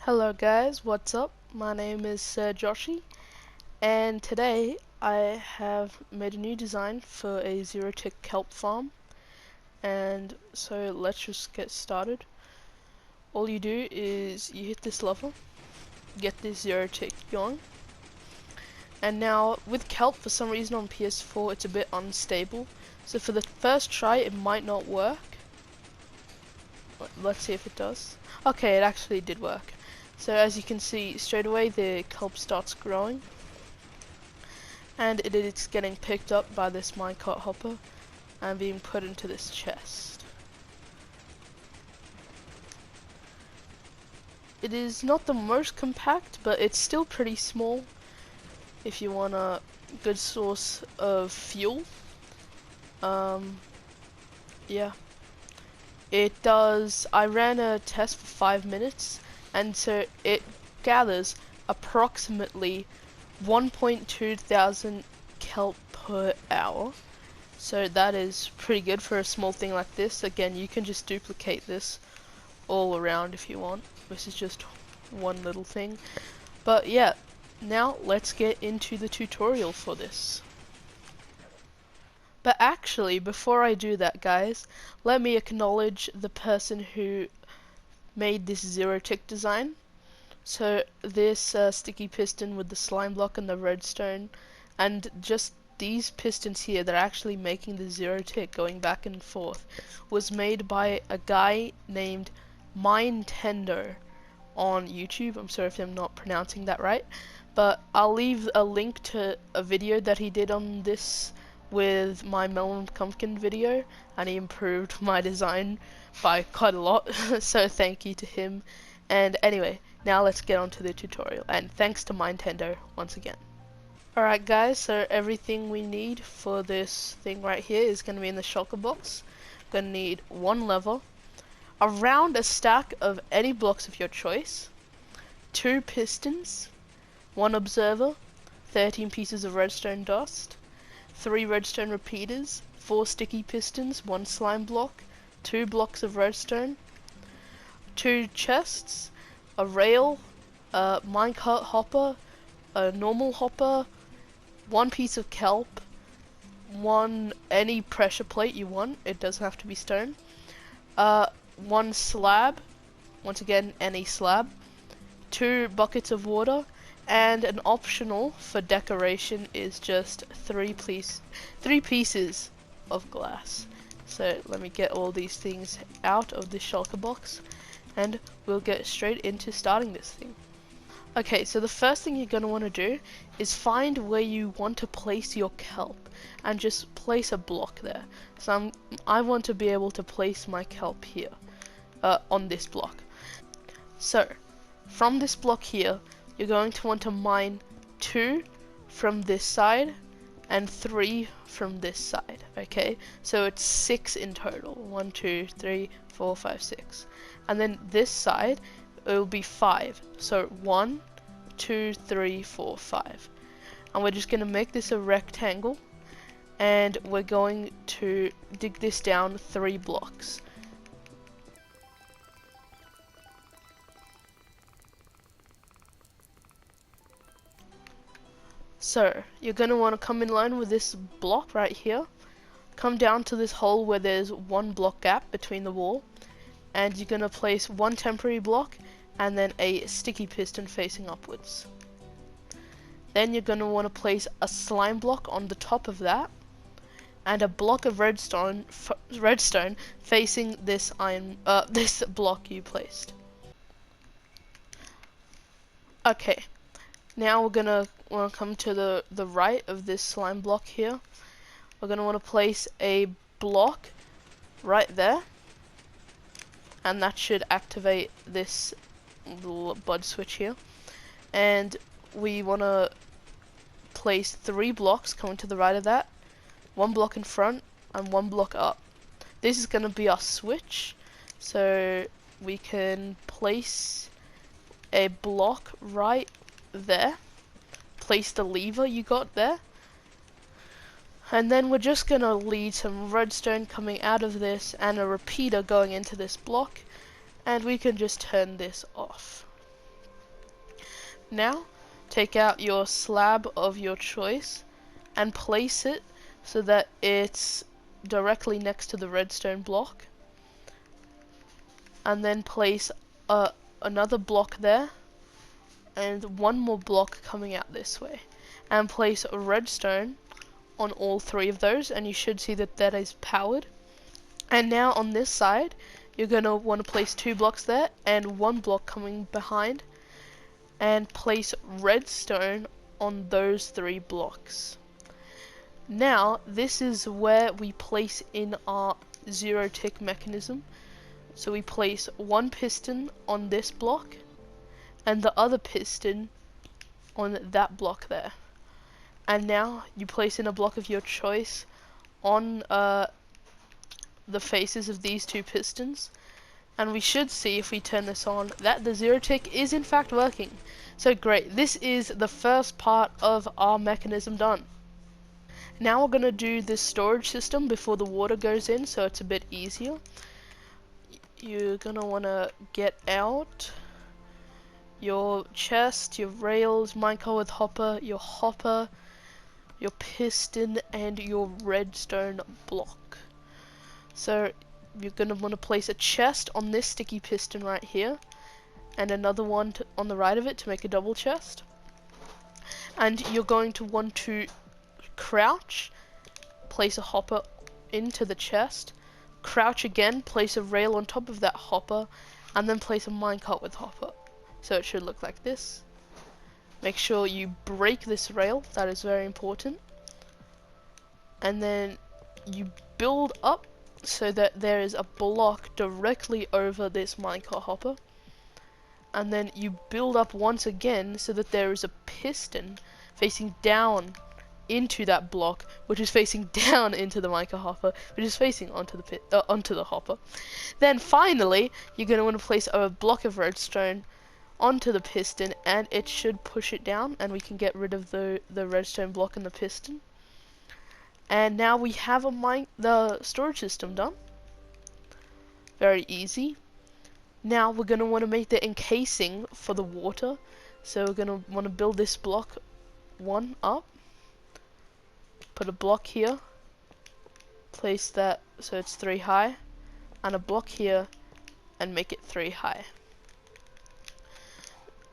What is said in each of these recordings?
Hello guys, what's up? My name is SHAREfactory, and today I have made a new design for a zero-tick kelp farm. And so let's just get started. All you do is you hit this level, get this zero-tick going, and now with kelp, for some reason on PS4 it's a bit unstable, so for the first try it might not work. Let's see if it does. Okay, it actually did work. So as you can see, straight away the kelp starts growing, and it is getting picked up by this minecart hopper and being put into this chest. It is not the most compact, but it's still pretty small if you want a good source of fuel. Yeah. It does, I ran a test for 5 minutes, and so it gathers approximately 1.2 thousand kelp per hour. So that is pretty good for a small thing like this. Again, you can just duplicate this all around if you want. This is just one little thing. But yeah, now let's get into the tutorial for this. But actually, before I do that, guys, let me acknowledge the person who made this zero-tick design. So this sticky piston with the slime block and the redstone, and just these pistons here that are actually making the zero-tick going back and forth, was made by a guy named Mindtender on YouTube. I'm sorry if I'm not pronouncing that right, but I'll leave a link to a video that he did on this with my melon pumpkin video, and he improved my design by quite a lot. So thank you to him. And anyway, now let's get on to the tutorial, and thanks to Mindtender once again. Alright guys, so everything we need for this thing right here is going to be in the shulker box. We're going to need one lever, around a stack of any blocks of your choice, 2 pistons, 1 observer, 13 pieces of redstone dust, 3 redstone repeaters, 4 sticky pistons, 1 slime block, 2 blocks of redstone, 2 chests, a rail, a minecart hopper, a normal hopper, 1 piece of kelp, any pressure plate you want, it doesn't have to be stone, 1 slab, once again any slab, 2 buckets of water, and an optional for decoration is just 3 pieces of glass. So let me get all these things out of the shulker box, and we'll get straight into starting this thing. Okay, so the first thing you're going to want to do is find where you want to place your kelp, and just place a block there. So I want to be able to place my kelp here, on this block. So from this block here, you're going to want to mine 2 from this side and 3 from this side, okay? So it's 6 in total. 1, 2, 3, 4, 5, 6. And then this side, it will be 5. So 1, 2, 3, 4, 5. And we're just going to make this a rectangle, and we're going to dig this down 3 blocks. So, you're going to want to come in line with this block right here, come down to this hole where there's 1 block gap between the wall, and you're going to place 1 temporary block and then a sticky piston facing upwards. Then you're going to want to place a slime block on the top of that, and a block of redstone facing this this block you placed. Okay. Now we're gonna want to come to the right of this slime block here. We're gonna want to place a block right there, and that should activate this little bud switch here. And we want to place 3 blocks coming to the right of that, 1 block in front and 1 block up. This is gonna be our switch, so we can place a block right there, place the lever you got there, and then we're just gonna lead some redstone coming out of this and a repeater going into this block, and we can just turn this off. Now, take out your slab of your choice and place it so that it's directly next to the redstone block. And then place another block there, and one more block coming out this way. And place a redstone on all three of those, and you should see that that is powered. And now on this side, you're going to want to place 2 blocks there, and 1 block coming behind, and place redstone on those 3 blocks. Now, this is where we place in our 0 tick mechanism. So we place 1 piston on this block, and the other piston on that block there. And now you place in a block of your choice on the faces of these 2 pistons, and we should see, if we turn this on, that the 0 tick is in fact working. So great, this is the first part of our mechanism done. Now we're going to do this storage system before the water goes in, so it's a bit easier. You're going to want to get out your chest, your rails, minecart with hopper, your piston, and your redstone block. So you're going to want to place a chest on this sticky piston right here, and another one on the right of it to make a double chest. And you're going to want to crouch, place a hopper into the chest, crouch again, place a rail on top of that hopper, and then place a minecart with hopper. So it should look like this. Make sure you break this rail, that is very important. And then you build up so that there is a block directly over this minecart hopper. And then you build up once again so that there is a piston facing down into that block, which is facing down into the minecart hopper, which is facing onto the hopper. Then finally, you're going to want to place a block of redstone onto the piston, and it should push it down, and we can get rid of the redstone block and the piston. And now we have the storage system done. Very easy. Now we're going to want to make the encasing for the water. So we're going to want to build this block 1 up. Put a block here. Place that so it's 3 high. And a block here and make it 3 high.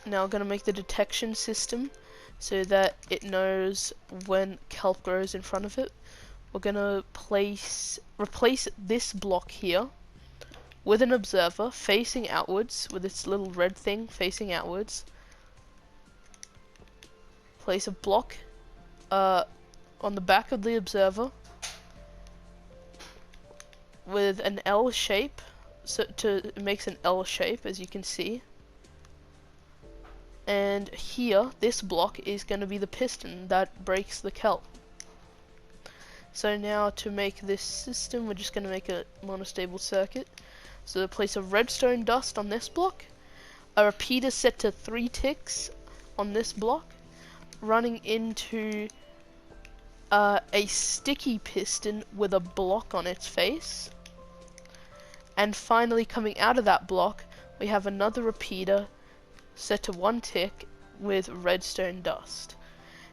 Now we're going to make the detection system so that it knows when kelp grows in front of it. We're going to replace this block here with an observer facing outwards, with its little red thing facing outwards. Place a block on the back of the observer with an L shape, so it makes an L shape, as you can see. And here, this block is going to be the piston that breaks the kelp. So now to make this system, we're just going to make a monostable circuit. So place a redstone dust on this block, a repeater set to 3 ticks on this block, running into a sticky piston with a block on its face. And finally, coming out of that block, we have another repeater set to 1 tick with redstone dust.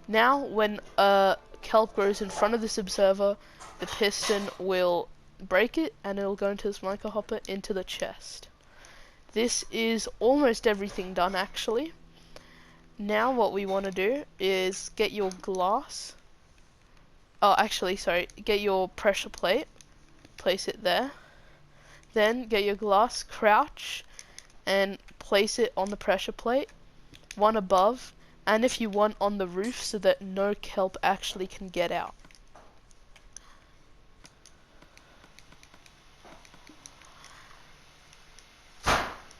Now when kelp grows in front of this observer, the piston will break it and it'll go into this minecart hopper into the chest. This is almost everything done, actually. Now what we want to do is get your glass. Oh, actually, sorry, get your pressure plate, place it there. Then get your glass, crouch, and place it on the pressure plate, 1 above, and if you want on the roof so that no kelp actually can get out.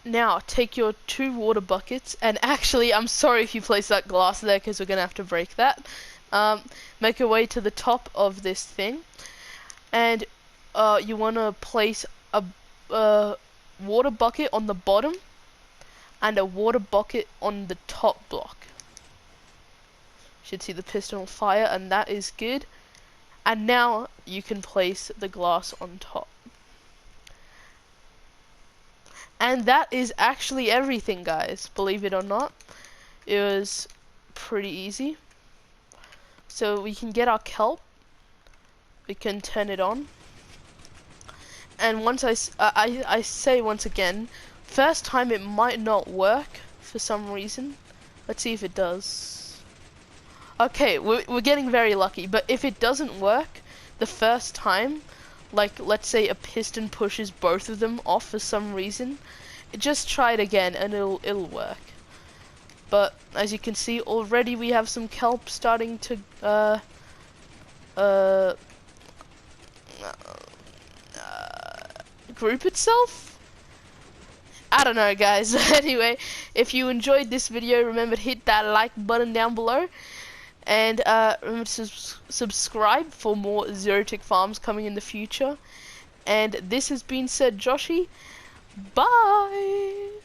Now take your 2 water buckets, and actually I'm sorry if you place that glass there because we're gonna have to break that. Make your way to the top of this thing, and you want to place a water bucket on the bottom and a water bucket on the top block. Should see the piston on fire, and that is good. And now you can place the glass on top. And that is actually everything, guys, believe it or not. it was pretty easy. So we can get our kelp, we can turn it on, and once I say once again, first time it might not work for some reason. Let's see if it does. Okay, we're getting very lucky, but if it doesn't work the first time, like let's say a piston pushes both of them off for some reason, just try it again and it'll work. But as you can see, already we have some kelp starting to group itself? I don't know, guys. Anyway, if you enjoyed this video, remember to hit that like button down below, and remember to subscribe for more zero tick farms coming in the future. And this has been sirjoshie. Bye.